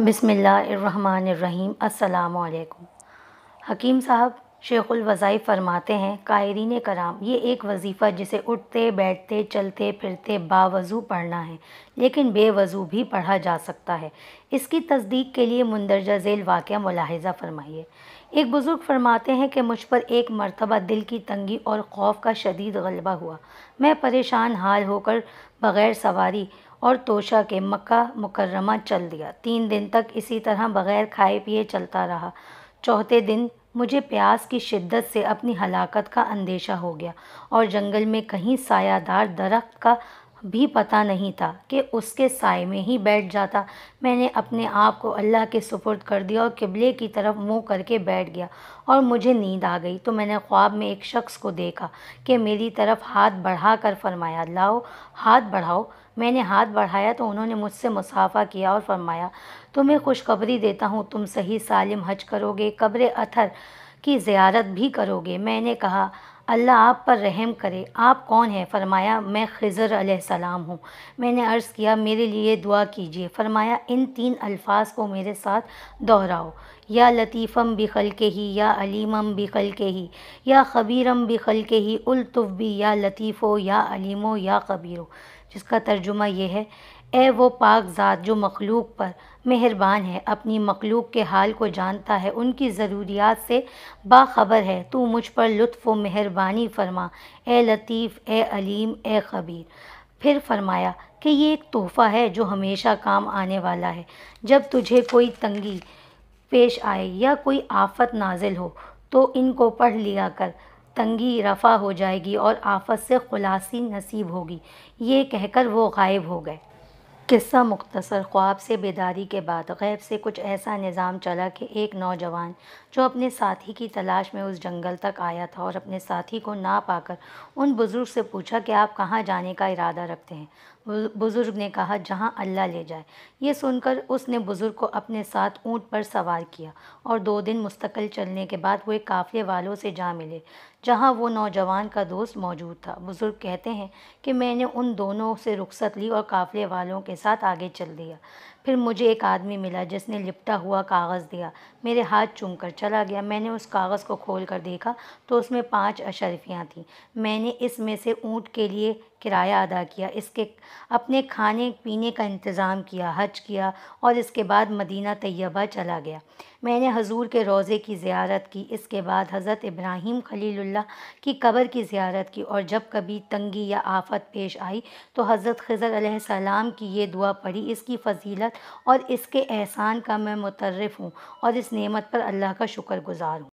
بسم اللہ الرحمن الرحیم۔ السلام علیکم۔ حکیم صاحب شیخ الوظائف فرماتے ہیں، قائرین کرام، یہ ایک وظیفہ جسے اٹھتے بیٹھتے چلتے پھرتے باوضو پڑھنا ہے، لیکن بے وضو بھی پڑھا جا سکتا ہے۔ اس کی تصدیق کے لیے مندرجہ ذیل واقعہ ملاحظہ فرمائیے۔ ایک بزرگ فرماتے ہیں کہ مجھ پر ایک مرتبہ دل کی تنگی اور خوف کا شدید غلبہ ہوا۔ میں پریشان حال ہو کر بغیر سواری اور توشہ کے مکہ مکرمہ چل دیا۔ 3 دن تک اسی طرح بغیر کھائے پیے چلتا رہا۔ چوتھے دن مجھے پیاس کی شدت سے اپنی ہلاکت کا اندیشہ ہو گیا، اور جنگل میں کہیں سایہ دار درخت کا بھی پتہ نہیں تھا کہ اس کے سائے میں ہی بیٹھ جاتا۔ میں نے اپنے آپ کو اللہ کے سپرد کر دیا اور قبلے کی طرف منہ کر کے بیٹھ گیا، اور مجھے نیند آ گئی تو میں نے خواب میں ایک شخص کو دیکھا کہ میری طرف ہاتھ بڑھا کر فرمایا، لاؤ ہاتھ بڑھاؤ۔ میں نے ہاتھ بڑھایا تو انہوں نے مجھ سے مصافحہ کیا اور فرمایا، تمہیں خوشخبری دیتا ہوں، تم صحیح سالم حج کرو گے، قبر اطہر کی زیارت بھی کرو گے۔ میں نے کہا، اللہ آپ پر رحم کرے، آپ کون ہیں؟ فرمایا، میں خضر علیہ السلام ہوں۔ میں نے عرض کیا، میرے لیے دعا کیجیے۔ فرمایا، ان 3 الفاظ کو میرے ساتھ دہراؤ، یا لطیفم بخلقہ یا علیمم بخلقہ یا خبیرم بخلقہ الطف بی یا لطیفو یا علیمو یا خبیرو، جس کا ترجمہ یہ ہے، اے وہ پاک ذات جو مخلوق پر مہربان ہے، اپنی مخلوق کے حال کو جانتا ہے، ان کی ضروریات سے باخبر ہے، تو مجھ پر لطف و مہربانی فرما، اے لطیف، اے علیم، اے خبیر۔ پھر فرمایا کہ یہ ایک تحفہ ہے جو ہمیشہ کام آنے والا ہے۔ جب تجھے کوئی تنگی پیش آئے یا کوئی آفت نازل ہو تو ان کو پڑھ لیا کر، تنگی رفع ہو جائے گی اور آفت سے خلاصی نصیب ہوگی۔ یہ کہہ کر وہ غائب ہو گئے۔ قصہ مختصر۔ خواب سے بیداری کے بعد غیب سے کچھ ایسا نظام چلا کہ ایک نوجوان جو اپنے ساتھی کی تلاش میں اس جنگل تک آیا تھا اور اپنے ساتھی کو نہ پا کر ان بزرگ سے پوچھا کہ آپ کہاں جانے کا ارادہ رکھتے ہیں؟ بزرگ نے کہا، جہاں اللہ لے جائے۔ یہ سن کر اس نے بزرگ کو اپنے ساتھ اونٹ پر سوار کیا، اور 2 دن مستقل چلنے کے بعد وہ ایک قافلے والوں سے جا ملے جہاں وہ نوجوان کا دوست موجود تھا۔ بزرگ کہتے ہیں کہ میں نے ان دونوں سے رخصت لی اور قافلے والوں کے ساتھ آگے چل دیا۔ پھر مجھے ایک آدمی ملا جس نے لپٹا ہوا کاغذ دیا، میرے ہاتھ چوم کر چلا گیا۔ میں نے اس کاغذ کو کھول کر دیکھا تو اس میں 5 اشرفیاں تھیں۔ میں نے اس میں سے اونٹ کے لیے کرایہ ادا کیا، اس کے اپنے کھانے پینے کا انتظام کیا، حج کیا، اور اس کے بعد مدینہ طیبہ چلا گیا۔ میں نے حضور کے روضے کی زیارت کی، اس کے بعد حضرت ابراہیم خلیل اللہ کی قبر کی زیارت کی، اور جب کبھی تنگی یا آفت پیش آئی تو حضرت خضر علیہ السلام کی یہ دعا پڑھی۔ اس کی فضیلت اور اس کے احسان کا میں متعرف ہوں اور اس نعمت پر اللہ کا شکر گزار ہوں۔